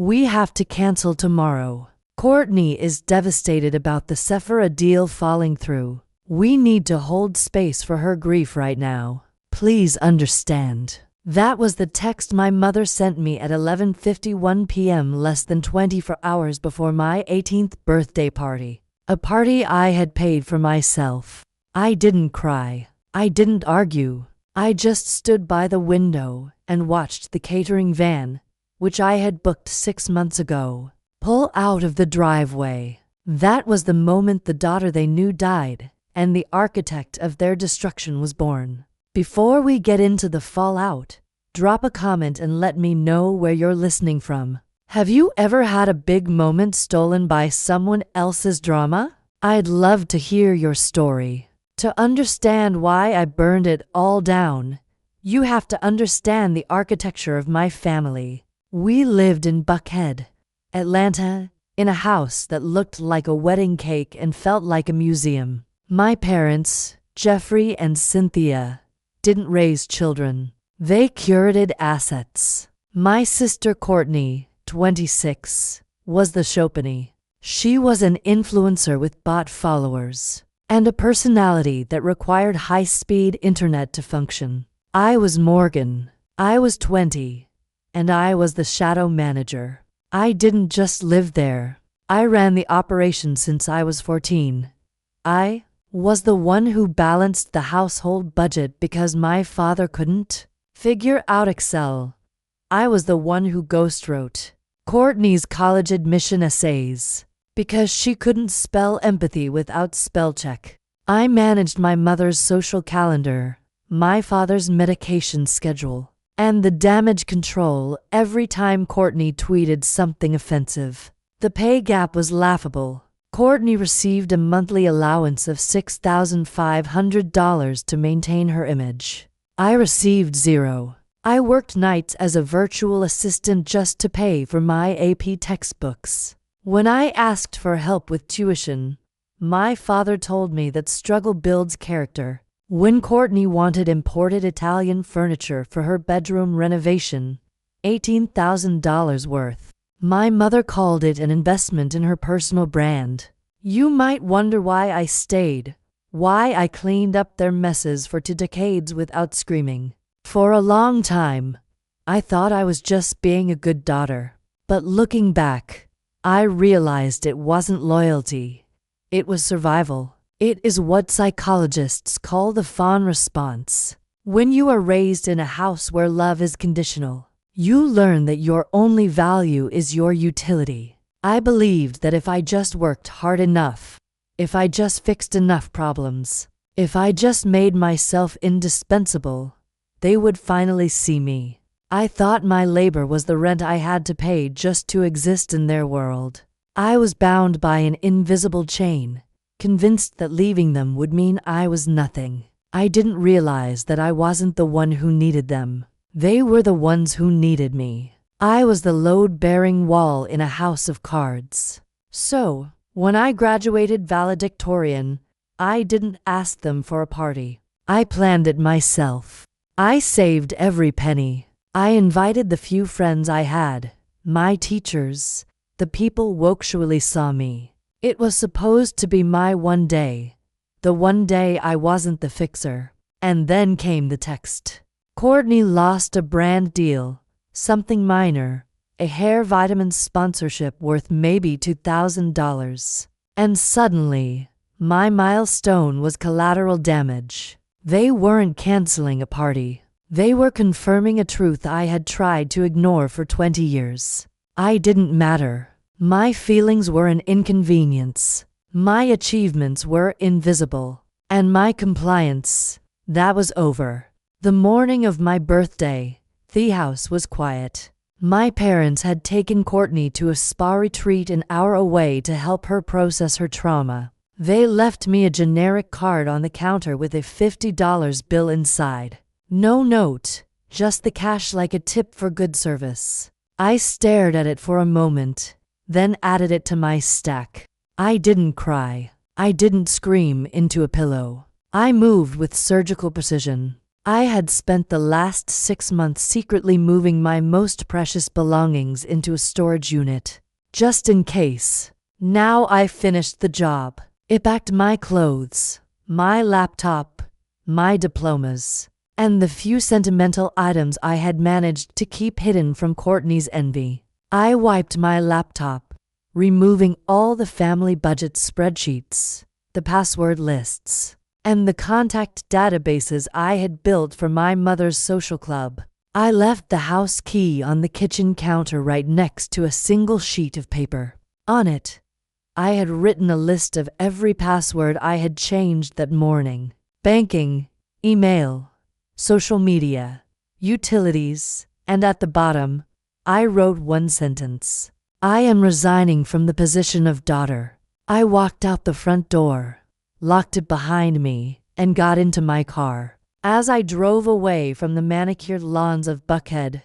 We have to cancel tomorrow. Courtney is devastated about the Sephora deal falling through. We need to hold space for her grief right now. Please understand." That was the text my mother sent me at 11:51 p.m., less than 24 hours before my 18th birthday party. A party I had paid for myself. I didn't cry. I didn't argue. I just stood by the window and watched the catering van, which I had booked 6 months ago, pull out of the driveway. That was the moment the daughter they knew died, and the architect of their destruction was born. Before we get into the fallout, drop a comment and let me know where you're listening from. Have you ever had a big moment stolen by someone else's drama? I'd love to hear your story. To understand why I burned it all down, you have to understand the architecture of my family. We lived in Buckhead, Atlanta, in a house that looked like a wedding cake and felt like a museum. My parents, Jeffrey and Cynthia, didn't raise children. They curated assets. My sister Courtney, 26, was the Chopiny. She was an influencer with bot followers and a personality that required high-speed internet to function. I was Morgan. I was 20, and I was the shadow manager. I didn't just live there. I ran the operation since I was 14. I was the one who balanced the household budget because my father couldn't figure out Excel. I was the one who ghostwrote Courtney's college admission essays because she couldn't spell empathy without spell check. I managed my mother's social calendar, my father's medication schedule, and the damage control every time Courtney tweeted something offensive. The pay gap was laughable. Courtney received a monthly allowance of $6,500 to maintain her image. I received zero. I worked nights as a virtual assistant just to pay for my AP textbooks. When I asked for help with tuition, my father told me that struggle builds character. When Courtney wanted imported Italian furniture for her bedroom renovation, $18,000 worth, my mother called it an investment in her personal brand. You might wonder why I stayed, why I cleaned up their messes for 2 decades without screaming. For a long time, I thought I was just being a good daughter. But looking back, I realized it wasn't loyalty. It was survival. It is what psychologists call the fawn response. When you are raised in a house where love is conditional, you learn that your only value is your utility. I believed that if I just worked hard enough, if I just fixed enough problems, if I just made myself indispensable, they would finally see me. I thought my labor was the rent I had to pay just to exist in their world. I was bound by an invisible chain, convinced that leaving them would mean I was nothing. I didn't realize that I wasn't the one who needed them. They were the ones who needed me. I was the load-bearing wall in a house of cards. So, when I graduated valedictorian, I didn't ask them for a party. I planned it myself. I saved every penny. I invited the few friends I had, my teachers, the people who actually saw me. It was supposed to be my one day, the one day I wasn't the fixer. And then came the text. Courtney lost a brand deal, something minor, a hair vitamin sponsorship worth maybe $2,000. And suddenly, my milestone was collateral damage. They weren't canceling a party. They were confirming a truth I had tried to ignore for 20 years. I didn't matter. My feelings were an inconvenience. My achievements were invisible. And my compliance, that was over. The morning of my birthday, the house was quiet. My parents had taken Courtney to a spa retreat an hour away to help her process her trauma. They left me a generic card on the counter with a $50 bill inside. No note, just the cash like a tip for good service. I stared at it for a moment, then added it to my stack. I didn't cry. I didn't scream into a pillow. I moved with surgical precision. I had spent the last 6 months secretly moving my most precious belongings into a storage unit, just in case. Now I finished the job. It packed my clothes, my laptop, my diplomas, and the few sentimental items I had managed to keep hidden from Courtney's envy. I wiped my laptop, removing all the family budget spreadsheets, the password lists, and the contact databases I had built for my mother's social club. I left the house key on the kitchen counter right next to a single sheet of paper. On it, I had written a list of every password I had changed that morning: banking, email, social media, utilities, and at the bottom, I wrote one sentence: I am resigning from the position of daughter. I walked out the front door, locked it behind me, and got into my car. As I drove away from the manicured lawns of Buckhead,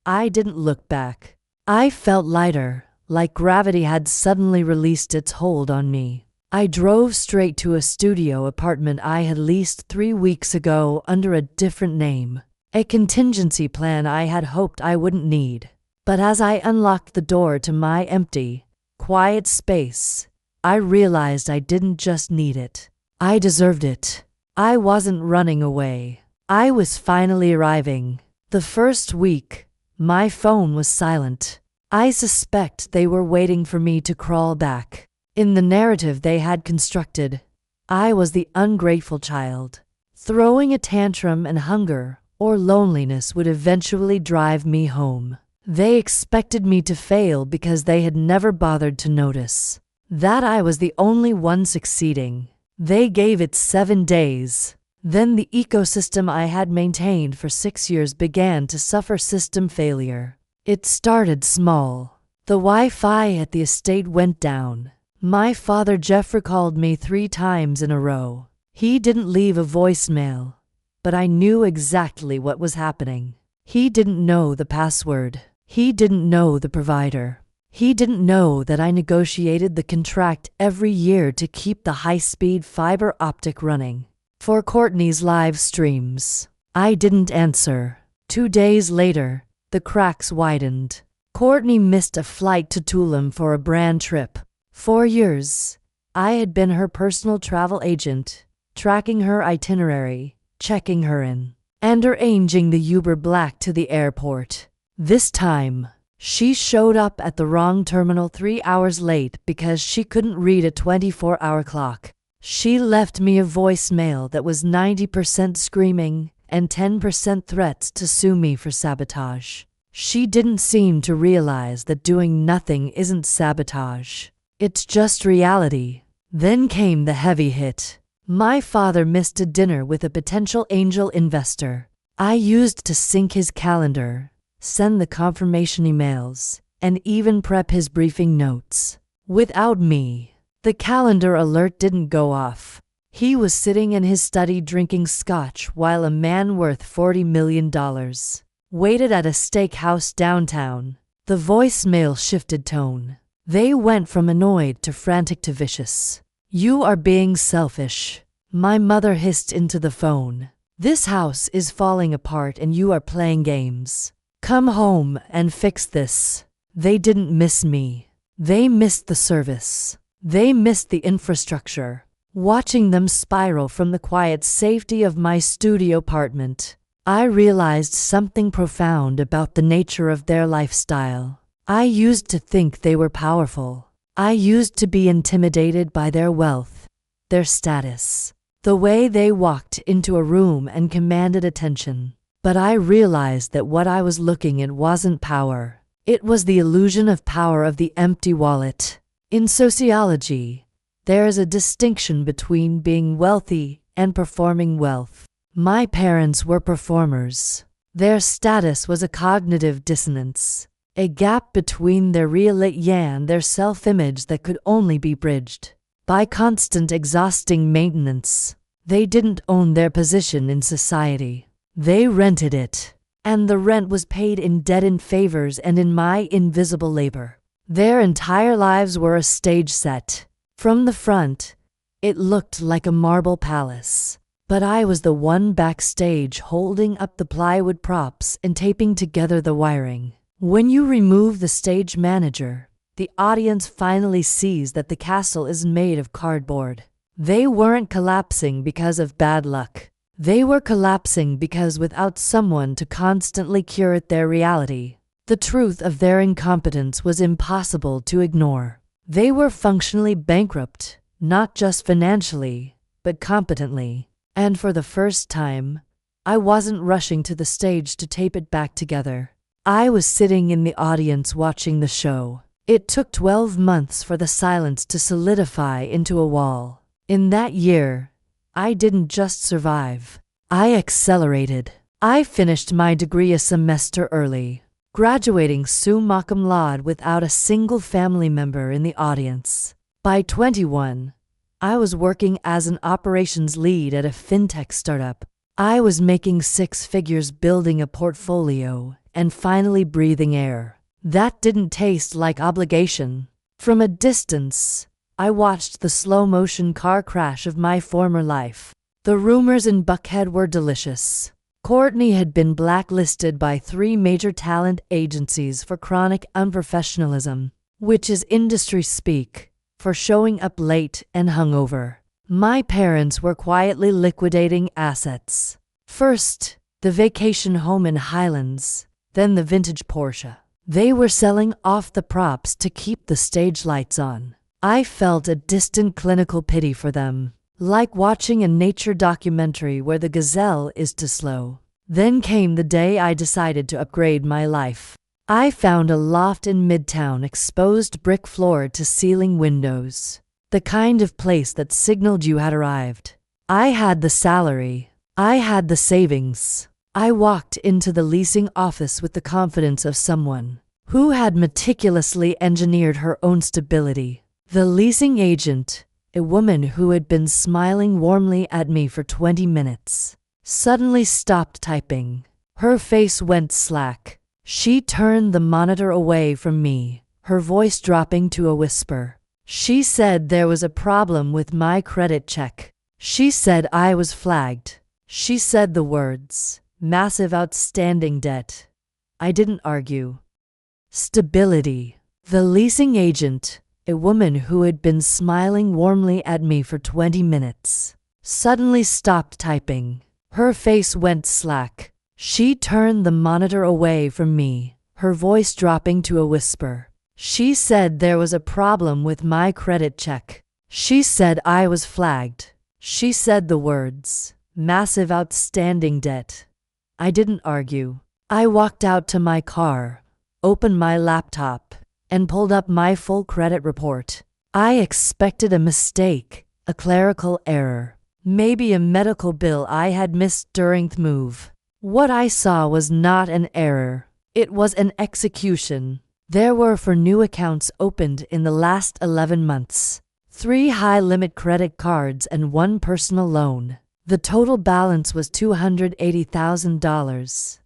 I didn't look back. I felt lighter, like gravity had suddenly released its hold on me. I drove straight to a studio apartment I had leased 3 weeks ago under a different name, a contingency plan I had hoped I wouldn't need. But as I unlocked the door to my empty, quiet space, I realized I didn't just need it. I deserved it. I wasn't running away. I was finally arriving. The first week, my phone was silent. I suspect they were waiting for me to crawl back. In the narrative they had constructed, I was the ungrateful child. Throwing a tantrum and hunger or loneliness would eventually drive me home. They expected me to fail because they had never bothered to notice that I was the only one succeeding. They gave it 7 days. Then the ecosystem I had maintained for 6 years began to suffer system failure. It started small. The Wi-Fi at the estate went down. My father Jeff recalled me 3 times in a row. He didn't leave a voicemail, but I knew exactly what was happening. He didn't know the password. He didn't know the provider. He didn't know that I negotiated the contract every year to keep the high-speed fiber optic running for Courtney's live streams. I didn't answer. 2 days later, the cracks widened. Courtney missed a flight to Tulum for a brand trip. 4 years, I had been her personal travel agent, tracking her itinerary, checking her in, and arranging the Uber Black to the airport. This time, she showed up at the wrong terminal 3 hours late because she couldn't read a 24-hour clock. She left me a voicemail that was 90% screaming and 10% threats to sue me for sabotage. She didn't seem to realize that doing nothing isn't sabotage. It's just reality. Then came the heavy hit. My father missed a dinner with a potential angel investor. I used to sync his calendar, send the confirmation emails, and even prep his briefing notes. Without me, the calendar alert didn't go off. He was sitting in his study drinking scotch while a man worth $40 million waited at a steakhouse downtown. The voicemail shifted tone. They went from annoyed to frantic to vicious. You are being selfish. My mother hissed into the phone. This house is falling apart and you are playing games. Come home and fix this. They didn't miss me. They missed the service. They missed the infrastructure. Watching them spiral from the quiet safety of my studio apartment, I realized something profound about the nature of their lifestyle. I used to think they were powerful. I used to be intimidated by their wealth, their status, the way they walked into a room and commanded attention. But I realized that what I was looking at wasn't power. It was the illusion of power of the empty wallet. In sociology, there is a distinction between being wealthy and performing wealth. My parents were performers. Their status was a cognitive dissonance, a gap between their reality and their self-image that could only be bridged by constant exhausting maintenance. They didn't own their position in society. They rented it, and the rent was paid in dead-end favors and in my invisible labor. Their entire lives were a stage set. From the front, it looked like a marble palace. But I was the one backstage holding up the plywood props and taping together the wiring. When you remove the stage manager, the audience finally sees that the castle is made of cardboard. They weren't collapsing because of bad luck. They were collapsing because without someone to constantly curate their reality, the truth of their incompetence was impossible to ignore. They were functionally bankrupt, not just financially, but competently. And for the first time, I wasn't rushing to the stage to tape it back together. I was sitting in the audience watching the show. It took 12 months for the silence to solidify into a wall. In that year, I didn't just survive. I accelerated. I finished my degree a semester early, graduating summa cum laude without a single family member in the audience. By 21, I was working as an operations lead at a fintech startup. I was making 6 figures building a portfolio and finally breathing air. That didn't taste like obligation. From a distance, I watched the slow-motion car crash of my former life. The rumors in Buckhead were delicious. Courtney had been blacklisted by 3 major talent agencies for chronic unprofessionalism, which is industry speak for showing up late and hungover. My parents were quietly liquidating assets. First, the vacation home in Highlands, then the vintage Porsche. They were selling off the props to keep the stage lights on. I felt a distant clinical pity for them, like watching a nature documentary where the gazelle is too slow. Then came the day I decided to upgrade my life. I found a loft in Midtown, exposed brick floor to ceiling windows. The kind of place that signaled you had arrived. I had the salary. I had the savings. I walked into the leasing office with the confidence of someone who had meticulously engineered her own stability. The leasing agent, a woman who had been smiling warmly at me for 20 minutes, suddenly stopped typing. Her face went slack. She turned the monitor away from me, her voice dropping to a whisper. She said there was a problem with my credit check. She said I was flagged. She said the words, "massive outstanding debt." I didn't argue. Stability. The leasing agent, a woman who had been smiling warmly at me for 20 minutes, suddenly stopped typing. Her face went slack. She turned the monitor away from me, her voice dropping to a whisper. She said there was a problem with my credit check. She said I was flagged. She said the words, "massive outstanding debt." I didn't argue. I walked out to my car, opened my laptop, and pulled up my full credit report. I expected a mistake, a clerical error, maybe a medical bill I had missed during the move. What I saw was not an error. It was an execution. There were 4 new accounts opened in the last 11 months, 3 high-limit credit cards and 1 personal loan. The total balance was $280,000.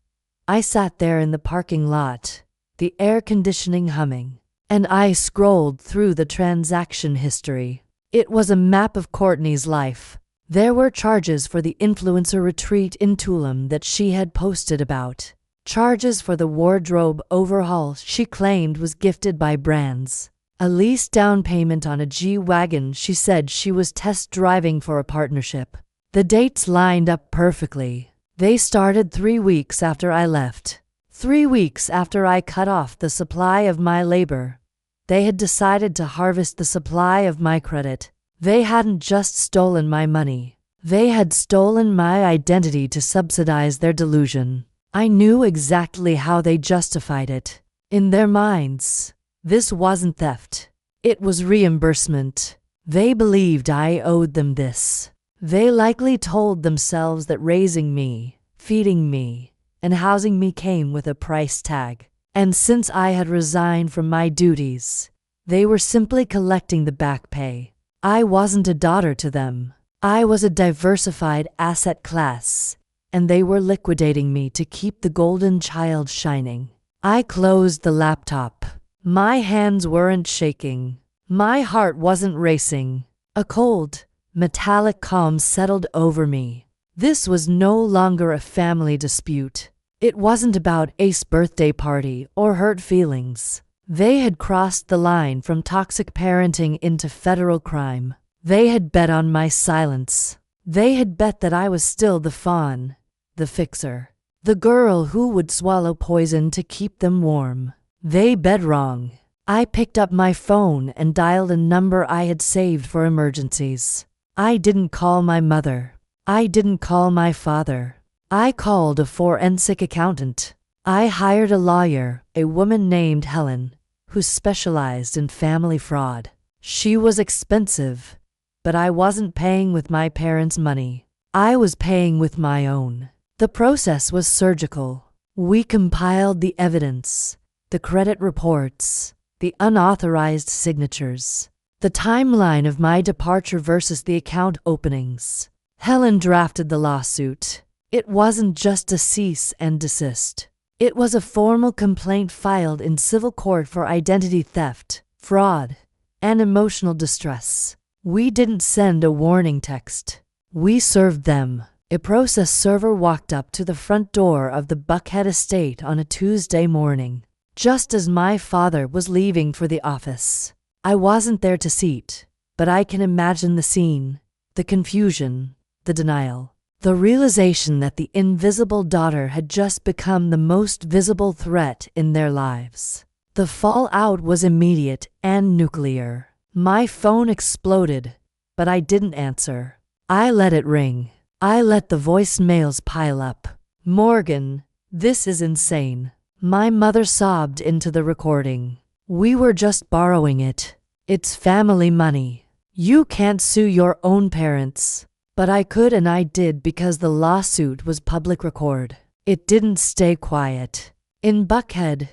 I sat there in the parking lot, the air conditioning humming, and I scrolled through the transaction history. It was a map of Courtney's life. There were charges for the influencer retreat in Tulum that she had posted about. Charges for the wardrobe overhaul she claimed was gifted by brands. A lease down payment on a G-Wagon she said she was test driving for a partnership. The dates lined up perfectly. They started 3 weeks after I left. 3 weeks after I cut off the supply of my labor. They had decided to harvest the supply of my credit. They hadn't just stolen my money. They had stolen my identity to subsidize their delusion. I knew exactly how they justified it. In their minds, this wasn't theft. It was reimbursement. They believed I owed them this. They likely told themselves that raising me, feeding me, and housing me came with a price tag. And since I had resigned from my duties, they were simply collecting the back pay. I wasn't a daughter to them. I was a diversified asset class, and they were liquidating me to keep the golden child shining. I closed the laptop. My hands weren't shaking. My heart wasn't racing. A cold, metallic calm settled over me. This was no longer a family dispute. It wasn't about Ace's birthday party or hurt feelings. They had crossed the line from toxic parenting into federal crime. They had bet on my silence. They had bet that I was still the fawn, the fixer, the girl who would swallow poison to keep them warm. They bet wrong. I picked up my phone and dialed a number I had saved for emergencies. I didn't call my mother. I didn't call my father. I called a forensic accountant. I hired a lawyer, a woman named Helen, who specialized in family fraud. She was expensive, but I wasn't paying with my parents' money. I was paying with my own. The process was surgical. We compiled the evidence, the credit reports, the unauthorized signatures, the timeline of my departure versus the account openings. Helen drafted the lawsuit. It wasn't just a cease and desist. It was a formal complaint filed in civil court for identity theft, fraud, and emotional distress. We didn't send a warning text. We served them. A process server walked up to the front door of the Buckhead estate on a Tuesday morning, just as my father was leaving for the office. I wasn't there to see it, but I can imagine the scene, the confusion, the denial. The realization that the invisible daughter had just become the most visible threat in their lives. The fallout was immediate and nuclear. My phone exploded, but I didn't answer. I let it ring. I let the voicemails pile up. "Morgan, this is insane." My mother sobbed into the recording. "We were just borrowing it. It's family money. You can't sue your own parents." But I could, and I did, because the lawsuit was public record. It didn't stay quiet. In Buckhead,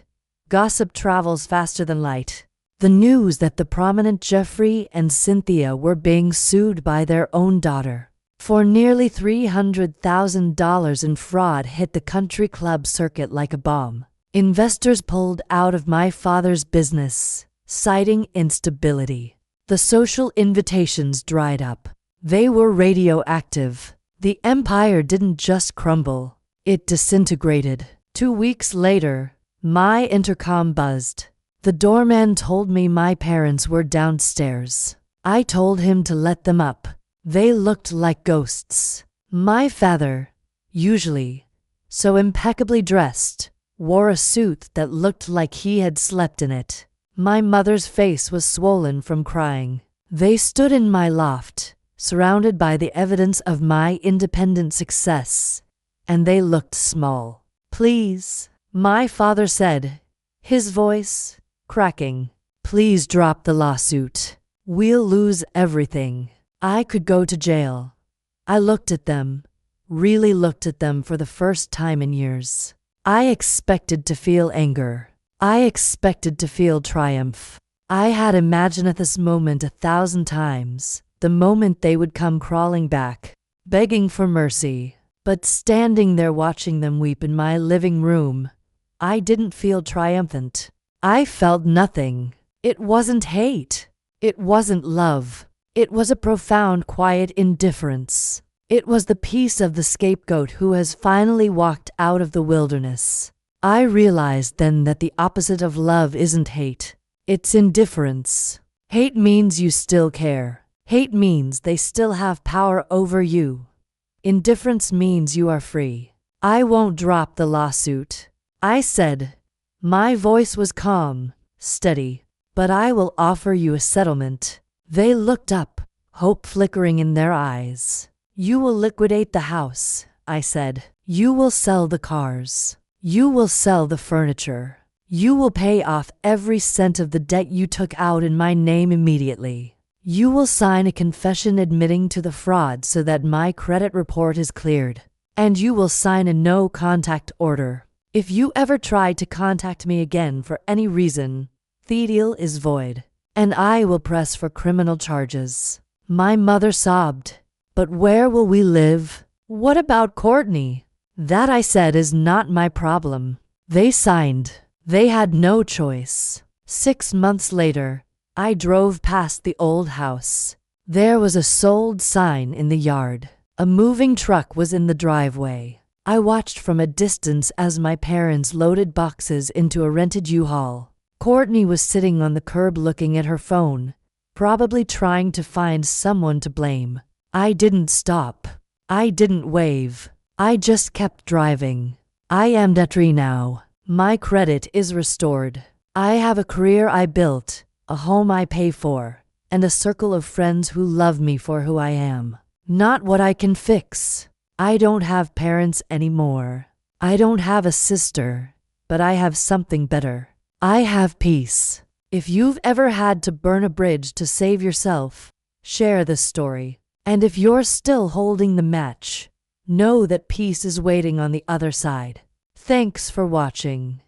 gossip travels faster than light. The news that the prominent Jeffrey and Cynthia were being sued by their own daughter for nearly $300,000 in fraud hit the country club circuit like a bomb. Investors pulled out of my father's business, citing instability. The social invitations dried up. They were radioactive. The empire didn't just crumble, it disintegrated. 2 weeks later, my intercom buzzed. The doorman told me my parents were downstairs. I told him to let them up. They looked like ghosts. My father, usually so impeccably dressed, wore a suit that looked like he had slept in it. My mother's face was swollen from crying. They stood in my loft, surrounded by the evidence of my independent success, and they looked small. "Please," my father said, his voice cracking. "Please drop the lawsuit. We'll lose everything. I could go to jail." I looked at them, really looked at them for the first time in years. I expected to feel anger. I expected to feel triumph. I had imagined this moment 1,000 times. The moment they would come crawling back, begging for mercy. But standing there watching them weep in my living room, I didn't feel triumphant. I felt nothing. It wasn't hate. It wasn't love. It was a profound, quiet indifference. It was the peace of the scapegoat who has finally walked out of the wilderness. I realized then that the opposite of love isn't hate. It's indifference. Hate means you still care. Hate means they still have power over you. Indifference means you are free. "I won't drop the lawsuit," I said. My voice was calm, steady. "But I will offer you a settlement." They looked up, hope flickering in their eyes. "You will liquidate the house," I said. "You will sell the cars. You will sell the furniture. You will pay off every cent of the debt you took out in my name immediately. You will sign a confession admitting to the fraud so that my credit report is cleared. And you will sign a no-contact order. If you ever try to contact me again for any reason, the deal is void, and I will press for criminal charges." My mother sobbed. "But where will we live? What about Courtney?" "That," I said, "is not my problem." They signed. They had no choice. 6 months later, I drove past the old house. There was a sold sign in the yard. A moving truck was in the driveway. I watched from a distance as my parents loaded boxes into a rented U-Haul. Courtney was sitting on the curb looking at her phone, probably trying to find someone to blame. I didn't stop. I didn't wave. I just kept driving. I am debt-free now. My credit is restored. I have a career I built, a home I pay for, and a circle of friends who love me for who I am, not what I can fix. I don't have parents anymore. I don't have a sister, but I have something better. I have peace. If you've ever had to burn a bridge to save yourself, share this story. And if you're still holding the match, know that peace is waiting on the other side. Thanks for watching.